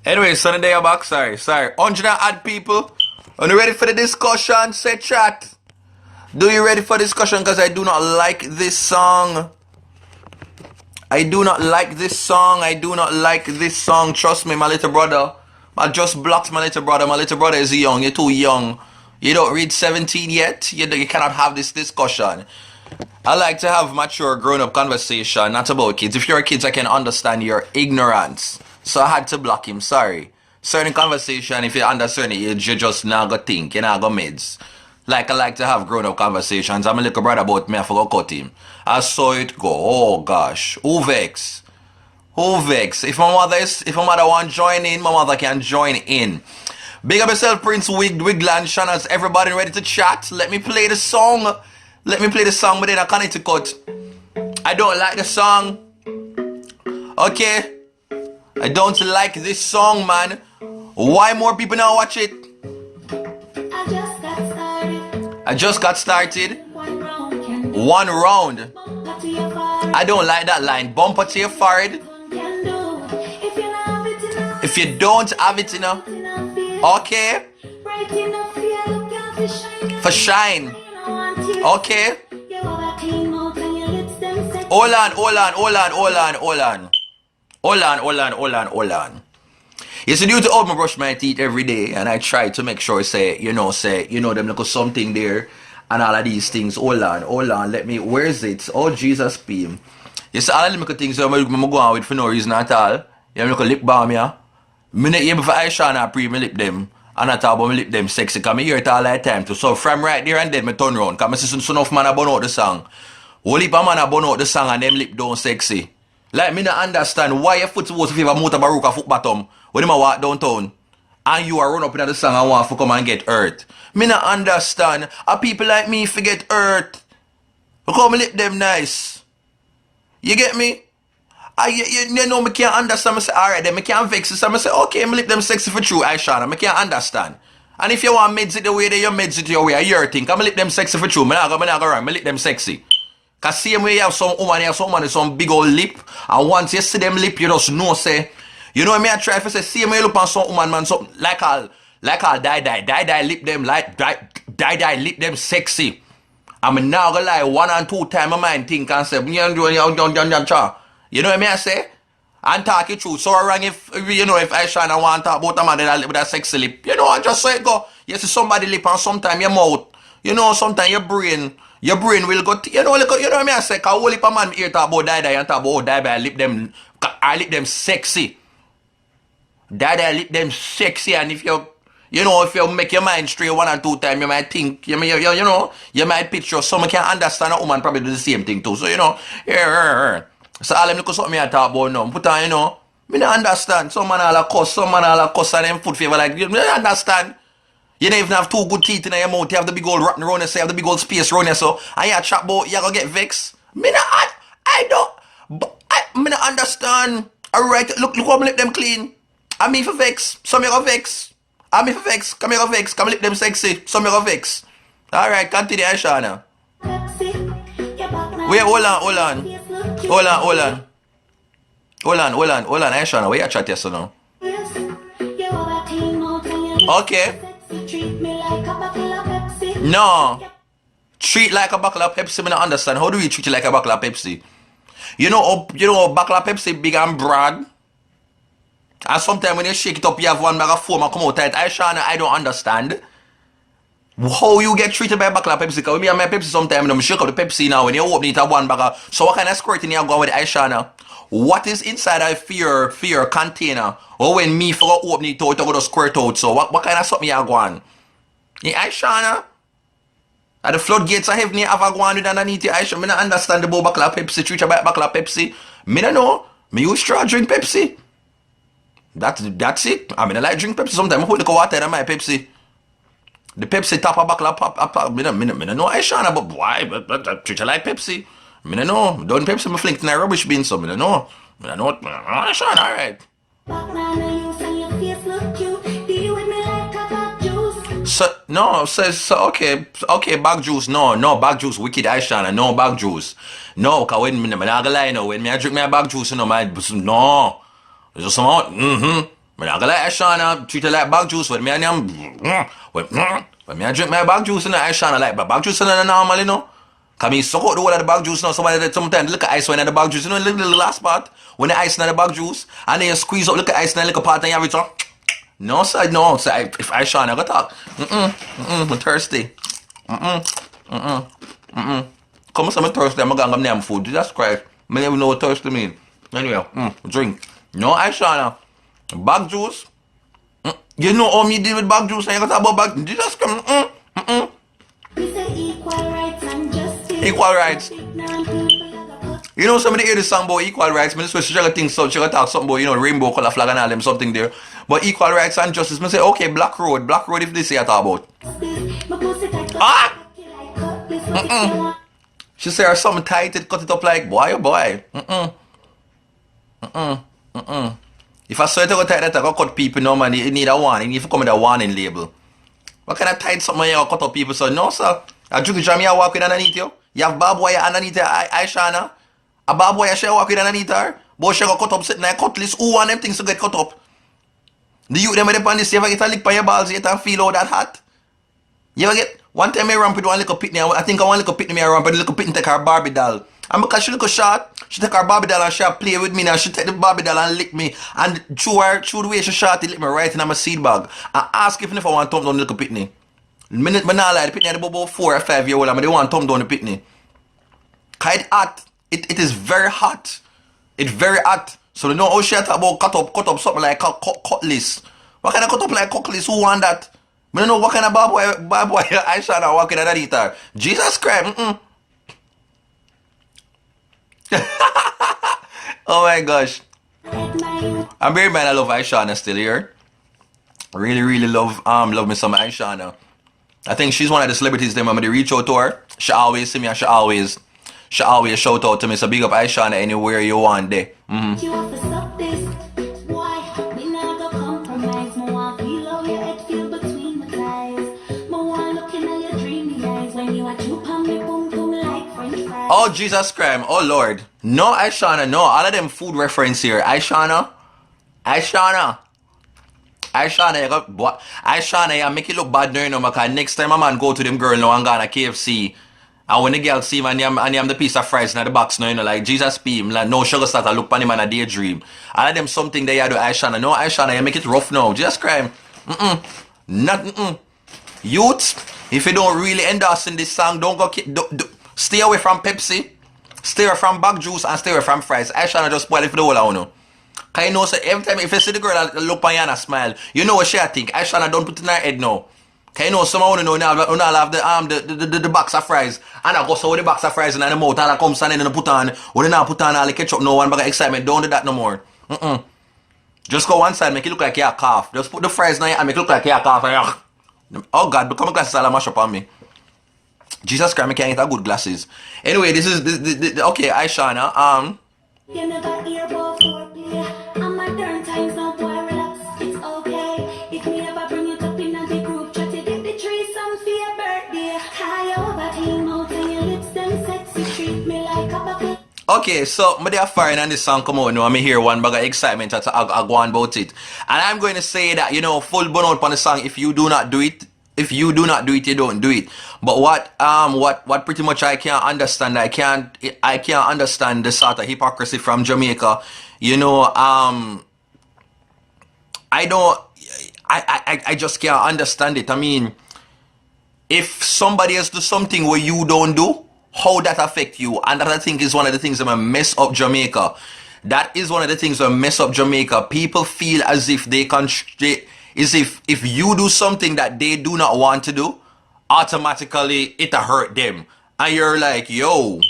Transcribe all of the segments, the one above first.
Anyway, Sunday you're back. Sorry. 100 odd people. Are you ready for the discussion? Say chat. Do you ready for discussion? Because I do not like this song. I do not like this song. Trust me, my little brother. I just blocked my little brother. My little brother is young. You're too young. You don't reach 17 yet. You cannot have this discussion. I like to have mature, grown-up conversation, not about kids. If you're kids, I can understand your ignorance. So I had to block him. Sorry. Certain conversation, if you're under certain age, you just not go think. You're not go mids. Like I like to have grown-up conversations. I'm a little brother about me. I forgot cut him. I saw it go. Oh gosh. Who vex? If my mother want to join in, my mother can join in. Big up yourself, Prince Wigland, Shannons, everybody ready to chat. Let me play the song. Within a Connecticut. I don't like the song. Okay. I don't like this song, man. Why more people now watch it? I just got started. One round. I don't like that line. Bumper to your forehead. If you don't have it, okay. For shine. Okay. Hold on. It's a duty to hold me brush my teeth every day, and I try to make sure them look something there and all of these things. Hold on, where is it? Oh Jesus P. You see all of them little things I'm go on with for no reason at all. You look a lip balm, yeah? Me not able for Ishawna pre me lip them. And I talk about me lip them sexy, cause me hear it all the time too. So from right there and then me turn round, cause me see some enough man a burn out the song. Whole heap of man a burn out the song and them lip down sexy. Like me not understand why your foot supposed to favor motor baruka foot bottom when him a walk downtown and you are run up in the song and want to come and get hurt. Me not understand how people like me forget hurt. Because me lip them nice. You get me? You know me can't understand. I say alright then me can't vex it. So I say okay me lip them sexy for true Ishawna. Me can't understand. And if you want meds it the way they you meds it your way, your thing. I lip them sexy for true. Me not go wrong. Me lip them sexy. Cause same way you have some woman with some big old lip. And once you see them lip, you just know say. You know what I try to say, same way you look on some woman, man, something like all die lip them like die lip them sexy. I'm now gonna lie 1 and 2 times my mind think and say, you know what I say? And talk it true. So wrong if Ishawna want to talk about a man with that sexy lip. You know, I just say it go. You see somebody lip and sometimes your mouth. You know, sometimes your brain will go. You know what I say? Cause whole heap of man here talk about die and talk about die lip them. I lip them sexy. Die lip them sexy, and if you make your mind straight 1 and 2 times, you might think, you might picture. Someone can understand a woman probably do the same thing too. So so all them look something I talk about now. But me not understand. Some man all a cuss, and them foot favor like you don't understand. You don't even have 2 good teeth in your mouth. You have the big old rotten around you, you have the big old space around you, so and you chat about you gonna get vexed. Me not understand. Alright, look how me lip them clean. I mean for vex. Some you go vex. I mean for vex. Come here go vex. Come lip them sexy. Some you go vex. Alright, continue Ishawna. Wait, hold on. Ishawna, where you chat yes or no? Okay. No. Treat like a bottle of Pepsi, me not understand. How do we treat you like a bottle of Pepsi? You know a bottle of Pepsi big and broad. And sometimes when you shake it up, you have one bag of foam and come out tight. Ishawna, I don't understand how you get treated by a bottle of Pepsi. Because when me and my Pepsi sometimes, I shake up the Pepsi now when you open it at one bag of. So what kind of squirting you going with Ishawna? What is inside a fear container? Or when me forgot open it out, I go to squirt out. So what kind of something you going? Yeah, Ishawna? At the floodgates of heaven, you have a go on with underneath you. Ishawna, I don't understand about bottle of Pepsi. Treat you by a bottle of Pepsi. Me don't know. Me use straw drink Pepsi. That's it. I mean, I like drink Pepsi sometimes. I put the water in my Pepsi. The Pepsi top a bottle of pop. I don't know Ishawna, but why? But treat you like Pepsi. I don't know. Don't Pepsi me flink in a rubbish bin, so I don't know. Ishawna, alright. Okay, bag juice. No, bag juice, wicked Ishawna, no bag juice. No, cause when me not gonna lie, when me I drink my bag juice, no. It's just some I'm not gonna like Ishawna treat her like bag juice. When me and him, when me I drink my bag juice, and Ishawna like, but bag juice is not normal, you know. Cause me suck out the whole of the bag juice now. Sometimes look at ice when in the bag juice, you know, the last part when the ice in the bag juice, and then you squeeze up, look at ice in the little part, and you have it on. No, sir, no. So if Ishawna go talk, I'm thirsty. Come on, I'm thirsty. I'm gonna name food. Jesus Christ, I don't even know what thirsty mean. Anyway, drink. No, Ishawna. Bag juice? You know how me deal with bag juice and you got to talk about bag. Jesus come. Equal rights. You know somebody hear this song about equal rights. I just she gonna think so, she gonna talk something about, you know, rainbow color flag and all them something there. But equal rights and justice, I say, okay, Black Road if this say I talk about. She say something tight, it cut it up like boy oh boy. If I saw it, I go tight that I go cut people, no man, you need a warning. You need to come with a warning label. What kind of tight something you cut up people? So no sir. I drink jam you walk with underneath you. You have barbed wire underneath her, Ishawna. A barbed wire she walk with underneath her. But she go cut up sitting there cutlass. Who want them things to get cut up? The youth them depend on this, you ever get a lick on your balls yet and feel all that hot? You ever get one time I ramp with one little pitney, I think I want little pitney me ramp with a little pitney take her Barbie doll. And because she look short, she take her Barbie doll and she play with me now. She take the Barbie doll and lick me. And through the way she short, it lick me right in my seed bag. I ask if I want to thumb down the little pitney. But not like the pitney about 4 or 5 years old and they want to thumb down the pitney. Cause it's hot. It is very hot. It's very hot. So you know how she talk about cut up something like cutlass. What kind of cut up like cutlass? Who want that? I don't know what kind of barbed wire Ishawna walking underneath her. Jesus Christ. Oh my gosh. I'm very mad I love Ishawna still here. Really love me some Ishawna. I think she's one of the celebrities that when they reach out to her, she always see me and she always shout out to me. So big up Ishawna anywhere you want there. Oh Jesus Christ, oh Lord. No Ishawna, no. All of them food reference here. Ishawna, you got what? Ishawna, you make it look bad now, you know, because next time a man go to them girl now and go on a KFC, and when the girl see him and him the piece of fries in the box now, you know, like Jesus P, like no sugar start to look on him and a daydream. All of them something they do Ishawna. No Ishawna, you make it rough now. Just crime. Youth, if you don't really endorse in this song, don't go stay away from Pepsi, stay away from bag juice, and stay away from fries. Ishawna just spoil it for the whole of you. Cause you know, so every time if you see the girl look on you and smile, you know what she think. Ishawna don't put in her head now. Cause you know, someone know now have the box of fries, and I go so with the box of fries in the mouth, and I come standing and put on, when they not put on all the ketchup, no one bag of excitement. Don't do that no more. Just go one side, make it look like you're a cough. Just put the fries now and make it look like you're a cough. Oh God, become a glasses all mash up on me. Jesus Christ, I can't get a good glasses. Anyway, this is okay, Ishawna. You never hear about foreplay. I'm my turn times now, boy, relax. It's okay. If me ever bring it up in the group chat, you get the tree some for your birthday. High over clean out and your lips them sexy. Treat me like a bucket. Okay, so I'm there firing and this song come out now. I'm hear one bag of excitement that I go on about it. And I'm going to say that, you know, full burn out on the song. If you do not do it, you don't do it. But what pretty much I can't understand, I can't understand the sort of hypocrisy from Jamaica. You know, I just can't understand it. I mean, if somebody else do something where you don't do, how that affect you? And that I think is one of the things that mess up Jamaica. That is one of the things that mess up Jamaica. People feel as if they can. Is if you do something that they do not want to do, automatically it'll hurt them. And you're like, yo,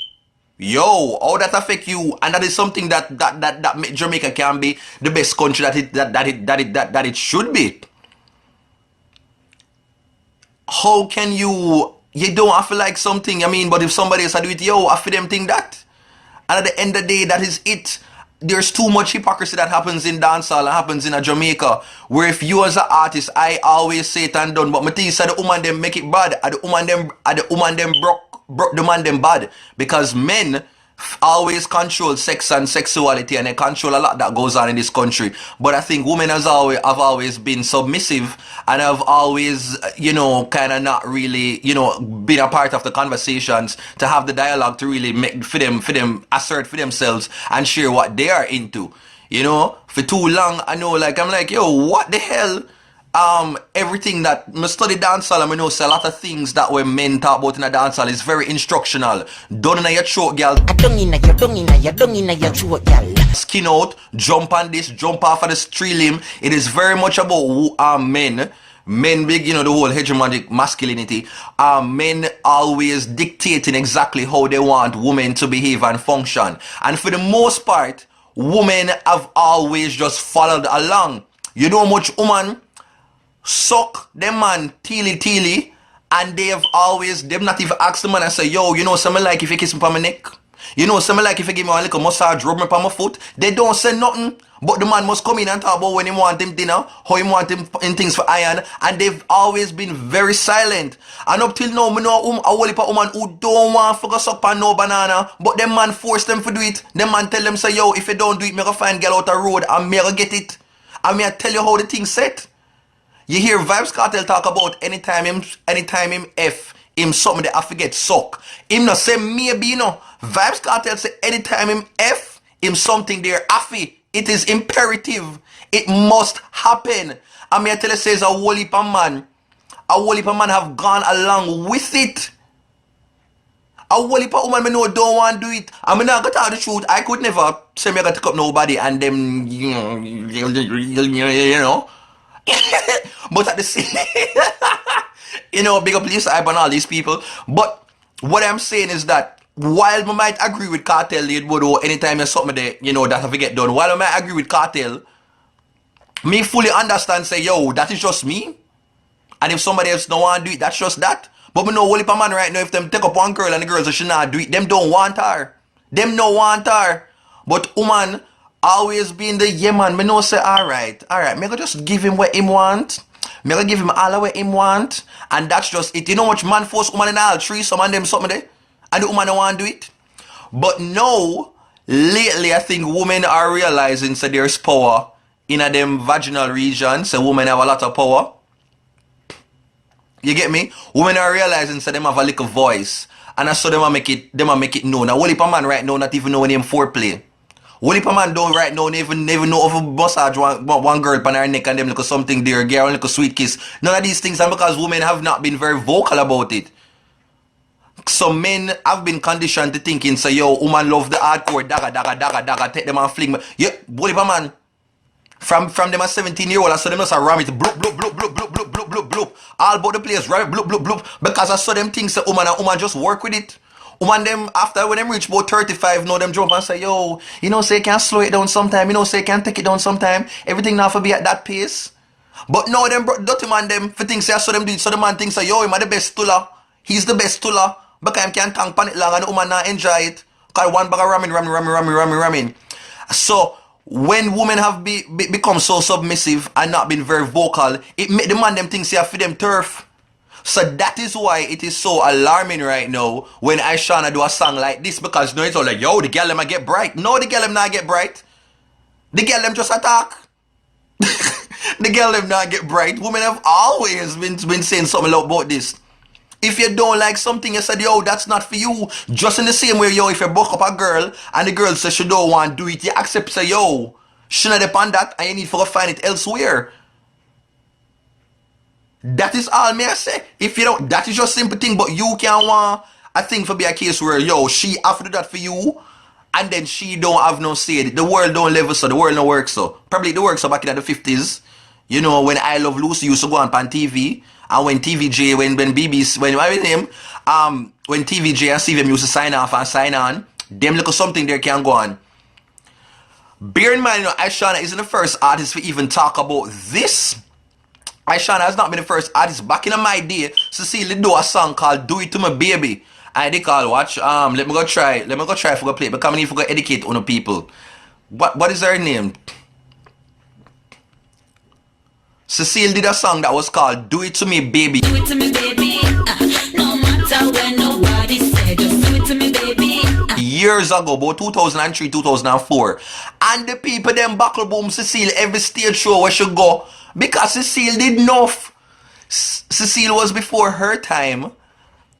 how that affect you? And that is something that Jamaica can be the best country that it should be. How can you don't have to like something, I mean, but if somebody else do it, yo, I feel them think that. And at the end of the day, that is it. There's too much hypocrisy that happens in dancehall and happens in Jamaica, where if you as an artist, I always say it and done, but my thing said the woman them make it bad, and the woman them broke the man them bad, because men always control sex and sexuality, and they control a lot that goes on in this country. But I think women have always been submissive, and have always, kind of not really, been a part of the conversations, to have the dialogue, to really make for them assert for themselves and share what they are into. For too long, I know, like, I'm like, yo, what the hell? Everything that me study dancehall, and I know say a lot of things that when men talk about in a dancehall is very instructional. Done in your throat, girl. Throat, girl. Skin out, jump on this, jump off of this tree limb. It is very much about men. Men big, the whole hegemonic masculinity. Men always dictating exactly how they want women to behave and function. And for the most part, women have always just followed along. You know how much woman suck them man teely, and they've not even asked the man and say, yo, something like if you kiss me on my neck, something like if you give me a little massage, rub me on my foot. They don't say nothing, but the man must come in and talk about when he want him dinner, how he want him in things for iron, and they've always been very silent. And up till now, I know a whole heap of woman who don't want to go suck on no banana, but them man force them to do it. Them man tell them, say, yo, if you don't do it, me go find girl out the road and me go get it. And me I tell you how the thing set. You hear Vybz Kartel talk about anytime him F him something that I forget suck. Him not say maybe, Vybz Kartel say anytime him F him something there affy. It is imperative. It must happen. And me I tell you says a whole heap of man have gone along with it. A whole heap of woman me know don't want to do it. I mean, not gonna tell the truth. I could never say me I gotta take up nobody and them, but at the same, big up Lisa Hype and all these people. But what I'm saying is that while I might agree with Kartel, anytime there's something that, that have to get done, while I might agree with Kartel, me fully understand, say, yo, that is just me. And if somebody else don't want to do it, that's just that. But me know whole heap of man right now, if them take up one girl and the girls should not do it, them don't want her. Them don't want her. But woman always been the man. Me know say alright, me go just give him what him want. Me go give him all of what him want. And that's just it. You know much man force woman in all three, some of them something there. And the woman don't want to do it. But now, lately I think women are realizing so there's power in a them vaginal region. So women have a lot of power. You get me? Women are realizing so them have a little voice. And I saw them make it known. Now whole heap of man right now not even knowing him foreplay. Whole heap of man don't right now never know of a massage one girl on her neck and them look something there, girl like a sweet kiss. None of these things are because women have not been very vocal about it. Some men have been conditioned to thinking, so yo, woman love the hardcore, dagga, take them and fling. Yeah, whole heap of man. From them a 17-year-old, I saw them just a ram it, bloop, bloop, bloop, bloop, bloop, bloop, bloop, bloop, bloop. All about the place, ram it, bloop, bloop, bloop. Because I saw them things, so woman just work with it. Woman them, after when them reach about 35, know them jump and say, yo, say you can slow it down sometime, say you can take it down sometime. Everything now for be at that pace. But no, them dirty man them, for things I saw them do it, so the man thinks, yo, him are the best tuller. He's the best tuller. Because him can't tank pan it long and the woman not enjoy it. Because one bag of ramming. So, when women have become so submissive and not been very vocal, it make the man them think say for them turf. So that is why it is so alarming right now when Ishawna do a song like this, because it's all like, yo, the girl them a get bright. No, the girl them not get bright. The girl them just attack. The girl them not get bright. Women have always been saying something about this. If you don't like something, you said, yo, that's not for you. Just in the same way, yo, if you broke up a girl and the girl says she don't want to do it, you accept, say, yo, she not depend that and you need to find it elsewhere. That is all me I say. If you don't, that is your simple thing, but you can want a thing for be a case where, yo, she have to do that for you and then she don't have no say. The world don't live so, the world don't work so. Probably it works so back in the 50s. When I Love Lucy used to go on TV. And when TVJ, when BB's, when TVJ and CVM used to sign off and sign on, them look at something there can go on. Bear in mind, Ishawna isn't the first artist to even talk about this. Ishawna has not been the first artist. Back in my day, Cecilia do a song called Do It To My Baby. And they call, watch, let me go try for go play, because I need to go educate on the people. What is her name? Cecile did a song that was called Do It To Me Baby. Do it to me baby, no matter when nobody said, just do it to me baby. years ago, about 2003, 2004. And the people them buckle boom Cecile every stage show where she go. Because Cecile did enough. Cecile was before her time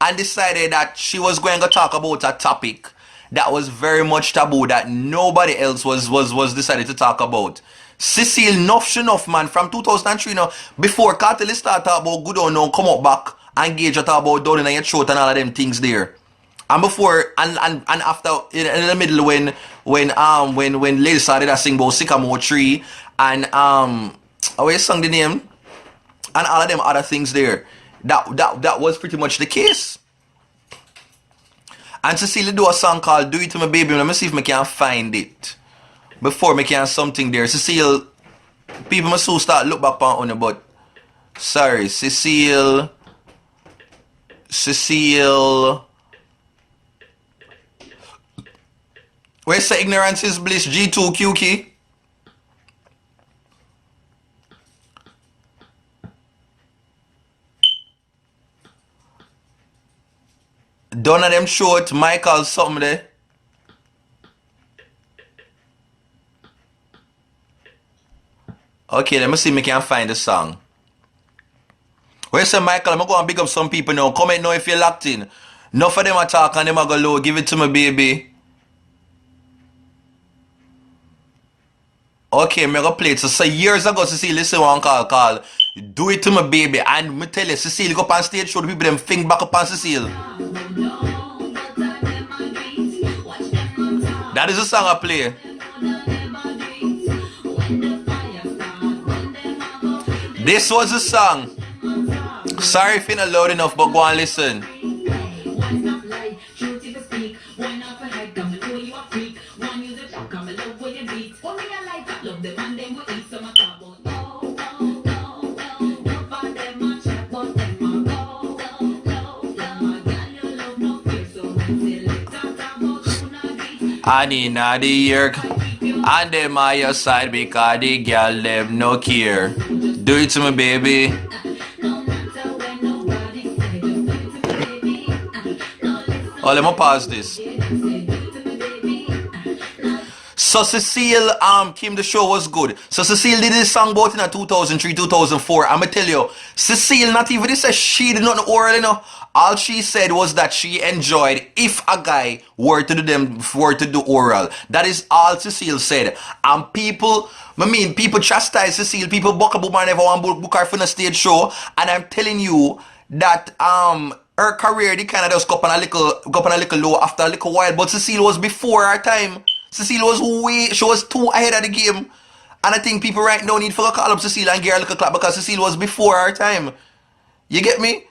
and decided that she was going to talk about a topic that was very much taboo that nobody else was decided to talk about. Cecile enough man from 2003 now, before Kartel start talk about good or no, come up back and engage talk about down in your throat and all of them things there. And before and after in the middle when Lil started to sing about Sycamore Tree and I always sung the name and all of them other things there. That was pretty much the case. And Cecilia do a song called Do It To My Baby. Let me see if I can find it. Before I can something there. Cecile, people must soon start look back on it, but sorry, Cecile. Where's the ignorance is bliss? G2 QK. Done of them short, Michael something there. Okay, let me see if I can find the song. Where's the Michael? I'm going to big up some people now. Comment now if you're locked in. Enough of them attack and them are go low. Give it to me, baby. Okay, I'm going to play it. So years ago, Cecile, listen one call. Do It To My Baby. And me tell you, Cecile go up on stage, show the people them think back up on Cecile. That is the song I play. This was the song. Sorry if you're not loud enough, but go and listen. And in the year, and them on your side because the girl them no care. Do it to me, baby. Oh, let me pause this. So Cecile came the show was good. So Cecile did this song about in 2003, 2004. I'ma tell you, Cecile not even this says she did not oral, you know. All she said was that she enjoyed if a guy were to do oral. That is all Cecile said. And people chastise Cecile, people book a woman never want book her for the stage show. And I'm telling you that her career they kinda just go up on a little low after a little while. But Cecile was before her time. Cecile she was too ahead of the game. And I think people right now need to call up Cecile and give her a little clap because Cecile was before her time. You get me?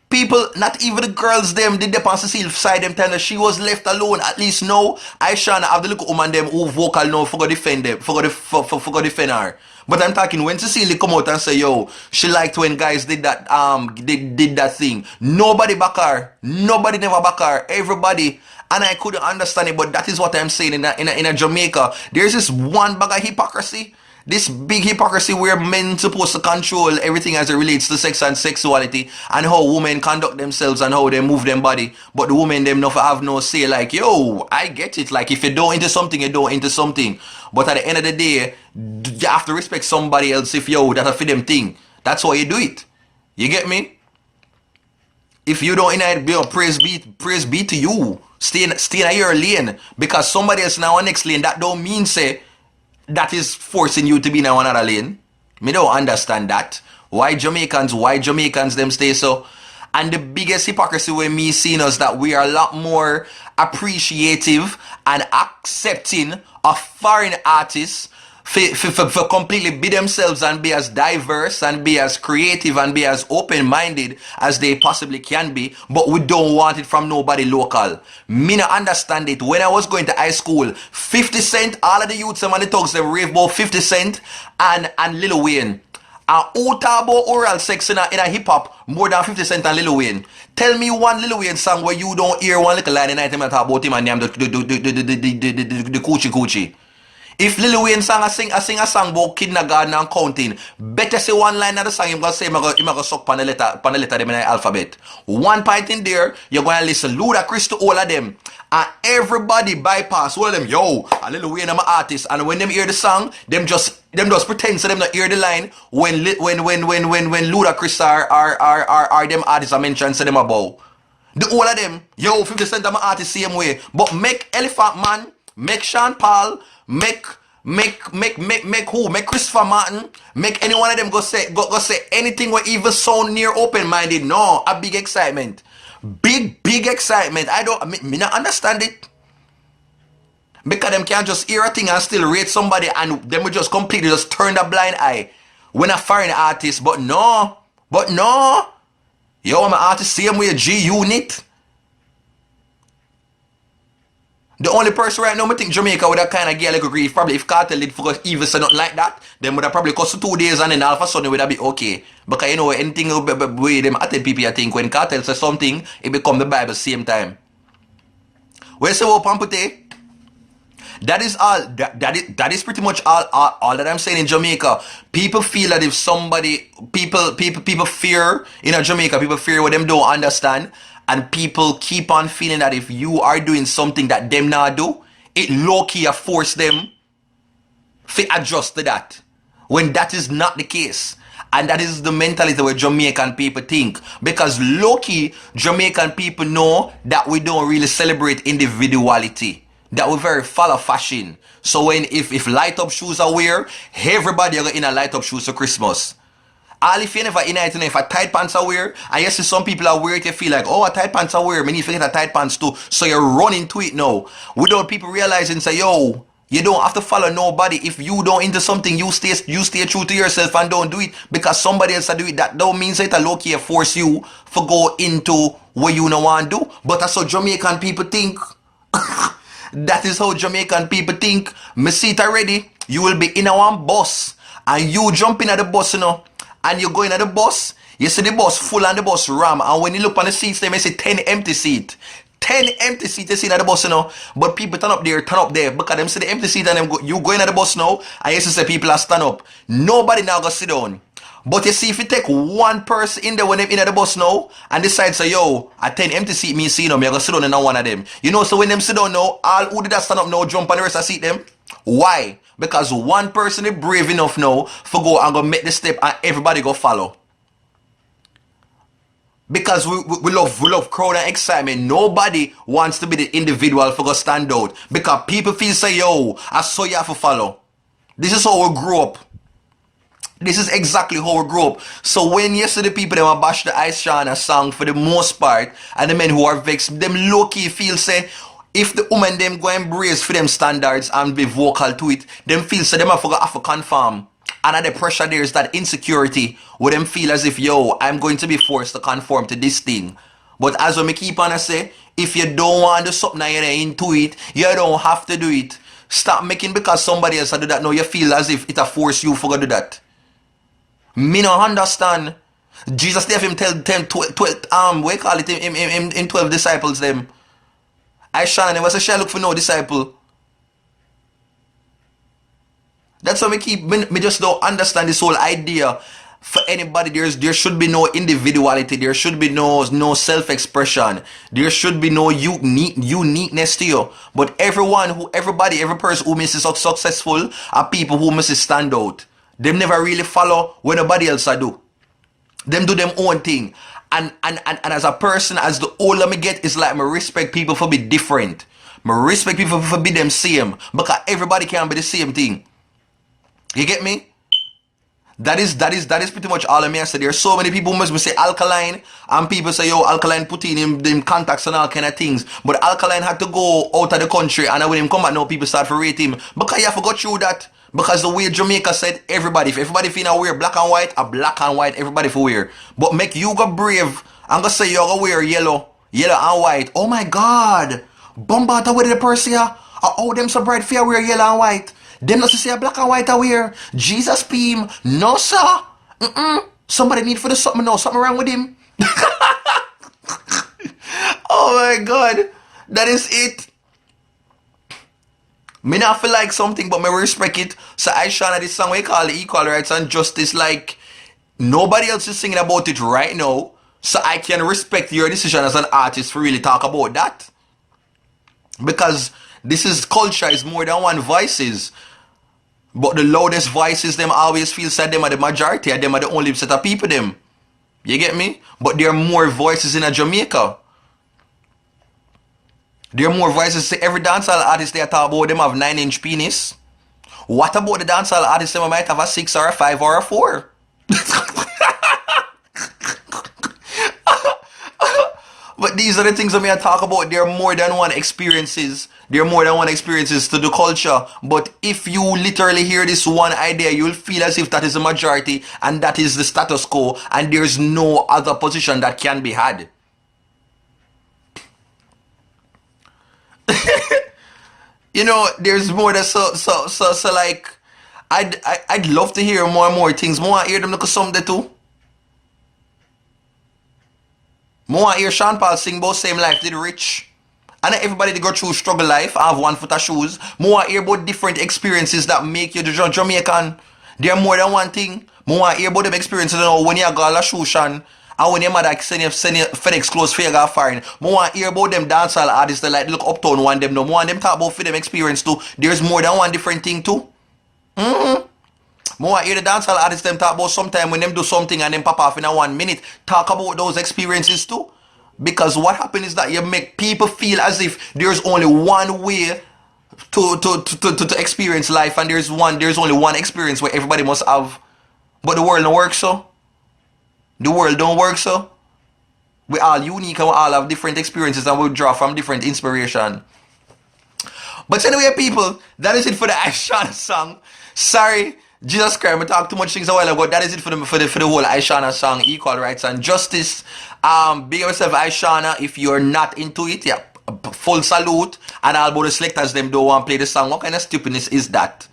People, not even the girls them did the on Cecile's side them telling her she was left alone. At least now, Ishawna have the little woman them who vocal now for go defend them, for go defend her. But I'm talking when Cecile come out and say, yo, she liked when guys did that did that thing. Nobody back her. Nobody never back her. Everybody. And I couldn't understand it, but that is what I'm saying in a Jamaica. There's this one bag of hypocrisy. This big hypocrisy where men supposed to control everything as it relates to sex and sexuality and how women conduct themselves and how they move their body. But the women them never have no say like, yo, I get it. Like if you don't into something, you don't into something. But at the end of the day, you have to respect somebody else if yo, that's a for them thing. That's why you do it. You get me? If you don't in it, praise be to you. Stay in your lane. Because somebody else now next lane, that don't mean say that is forcing you to be in another lane. Me don't understand that. Why Jamaicans them stay so? And the biggest hypocrisy with me seeing us that we are a lot more appreciative and accepting of foreign artists for completely be themselves and be as diverse and be as creative and be as open-minded as they possibly can be, but we don't want it from nobody local. Me not understand it. When I was going to high school, 50 Cent, all of the youths and the thugs, they rave about 50 Cent and Lil Wayne. And who talk about oral sex in a hip-hop more than 50 Cent and Lil Wayne? Tell me one Lil Wayne song where you don't hear one little line in it and talk about him and them the coochie coochie. If Lil Wayne song I sing a song about kindergarten and counting, better say one line of the song, him gonna say him gonna suck pan the letter them in the alphabet. One point in there, you're gonna listen Ludacris to all of them. And everybody bypass all of them. Yo, a Lil Wayne I'm an artist. And when them hear the song, them just pretend so them not hear the line when Ludacris are them artists I mentioned say them about. The all of them, yo, 50 Cent I'm an artist same way. But make Elephant Man, make Sean Paul, make who? Make Christopher Martin, make any one of them go say anything where even sound near open-minded. No, a big excitement. Big excitement. Me not understand it. Because them can't just hear a thing and still rate somebody and them will just completely just turn a blind eye. When a foreign artist, but no. Yo, I'm an artist same way G Unit. The only person right now I think Jamaica would have kind of get like agree probably if Kartel did for even say nothing like that, then would have probably cost 2 days and then all of a sudden it would have be okay. Because you know anything with them at people I think when Kartel says something, it become the Bible same time. Where's the whole pampute? That is all. That is pretty much all that I'm saying in Jamaica. People feel that if somebody people fear in Jamaica, people fear what them don't understand, and people keep on feeling that if you are doing something that them not do, it low key force them to adjust to that. When that is not the case. And that is the mentality where Jamaican people think. Because low-key, Jamaican people know that we don't really celebrate individuality. That we very follow fashion. So when if light up shoes are wear, everybody are in a light up shoes for Christmas. All if you never in it, if a tight pants are wear, and you see some people are wear it, you feel like, oh, a tight pants are wear, me need to get a tight pants too. So you're running to it now. Without people realizing, say, yo, you don't have to follow nobody. If you don't into something, you stay true to yourself and don't do it because somebody else do it. That don't mean that a low-key force you to go into what you don't want to do. But that's how Jamaican people think. That is how Jamaican people think. Me see it already. You will be in a one bus and you jump in at the bus, you know, and you go in at the bus. You see the bus full and the bus ram, and when you look on the seats, they may say 10 empty seat. 10 empty seats you see at the bus, you know. But people turn up there because them see the empty seat and them you go in at the bus now and you see people are stand up. Nobody now go sit down. But you see, if you take one person in there when them in at the bus now and decide say, yo, a 10 empty seat me see them, you go sit down in one of them. You know, so when them sit down now, all who did that stand up now jump on the rest of seat them. Why? Because one person is brave enough now for go and go make the step and everybody go follow. Because we love crowd and excitement. Nobody wants to be the individual for go stand out. Because people feel say, yo, I saw you have to follow. This is how we grew up. This is exactly how we grew up. So when you see the people that bash the Ishawna song for the most part, and the men who are vexed, them low-key feel say, if the woman them go embrace for them standards and be vocal to it, them feel say them have to conform. And the pressure there is that insecurity where them feel as if, yo, I'm going to be forced to conform to this thing. But as we keep on say, if you don't want to do something and you're into it, you don't have to do it. Stop making because somebody else do that now. You feel as if it a force you for to do that. Me no understand. Jesus gave him 12, we call it him 12 disciples them. Ishawna never say she look for no disciple. That's why me just don't understand this whole idea. For anybody, there should be no individuality. There should be no self-expression. There should be no uniqueness to you. But every person who makes it successful are people who must stand out. Them never really follow what nobody else do. Them do them own thing. And as a person, as the older me get, it's like me respect people for be different. Me respect people for be them same. Because everybody can't be the same thing. You get me? That is pretty much all of me. I said there's so many people who must say alkaline, and people say, yo, alkaline put in them contacts and all kind of things. But alkaline had to go out of the country, and when him come back now, people start to rate him. Because you forgot through that. Because the way Jamaica said, everybody, if everybody finna wear black and white, a black and white, everybody for wear. But make you go brave, and go say you go wear yellow and white. Oh my God. Bombata with the person here. Oh, them so bright for wear yellow and white. Them not to say a black and white I wear. Jesus beam. No, sir. Somebody need for the something now. Something wrong with him. Oh my God. That is it. Me not feel like something, but me respect it. So Ishawna, this song we call it Equal Rights and Justice, like nobody else is singing about it right now. So I can respect your decision as an artist to really talk about that. Because this is culture is more than one voices. But the loudest voices them always feel said them are the majority and them are the only set of people them. You get me? But there are more voices in a Jamaica. There are more voices. Every dancehall artist they talk about them have 9-inch penis. What about the dancehall artists that might have a 6 or a 5 or a 4? But these are the things that I talk about. There are more than one experiences. There are more than one experiences to the culture. But if you literally hear this one idea, you'll feel as if that is the majority and that is the status quo and there's no other position that can be had. You know, there's more than so like I'd love to hear more and more things. More I hear them look at something too. More I hear Sean Paul sing about same life did rich. And everybody they go through struggle life, have one foot of shoes. More I hear about different experiences that make you the Jamaican. There are more than one thing. More I hear about them experiences, you know, when you go a shoe shan. And when your mother send you FedEx clothes for you go foreign. More I hear about them dancehall artists that like look uptown one them no. More them talk about for them experience too. There's more than one different thing too. More I hear the dancehall artists them talk about sometime when them do something and them pop off in a 1 minute. Talk about those experiences too. Because what happens is that you make people feel as if there's only one way to experience life and there's only one experience where everybody must have. But the world don't work so. The world don't work so. We're all unique and we all have different experiences and we draw from different inspiration. But anyway, people, that is it for the Ishawna song. Sorry, Jesus Christ, I talked too much things a while ago. That is it for the whole Ishawna song, Equal Rights and Justice. Big up yourself, Ishawna. If you're not into it, yeah, full salute. And all about the selectors, them don't want to play the song. What kind of stupidness is that?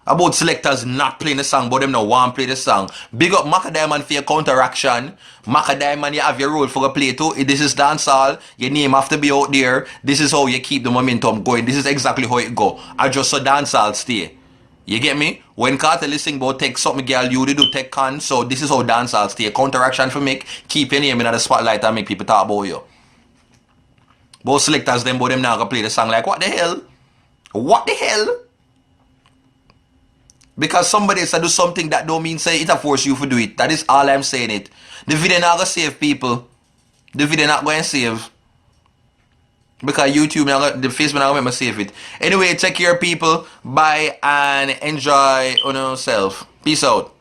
About selectors not playing the song, but them not want to play the song. Big up Macadamon for your counteraction. Macadamon, you have your role for the play too. This is dancehall. Your name have to be out there. This is how you keep the momentum going. This is exactly how it go. I just saw dancehall stay. You get me? When Kartel is sing about take something girl, you do take con. So this is how dancehall stay. Counteraction for make. Keep your name in the spotlight and make people talk about you. Both selectors, them, but them now gonna play the song like, what the hell? What the hell? Because somebody said do something that don't mean say it a force you to do it. That is all I'm saying it. The video not gonna save people. The video not going to save. Because YouTube, the Facebook not gonna save it. Anyway, take care people. Bye and enjoy on yourself. Peace out.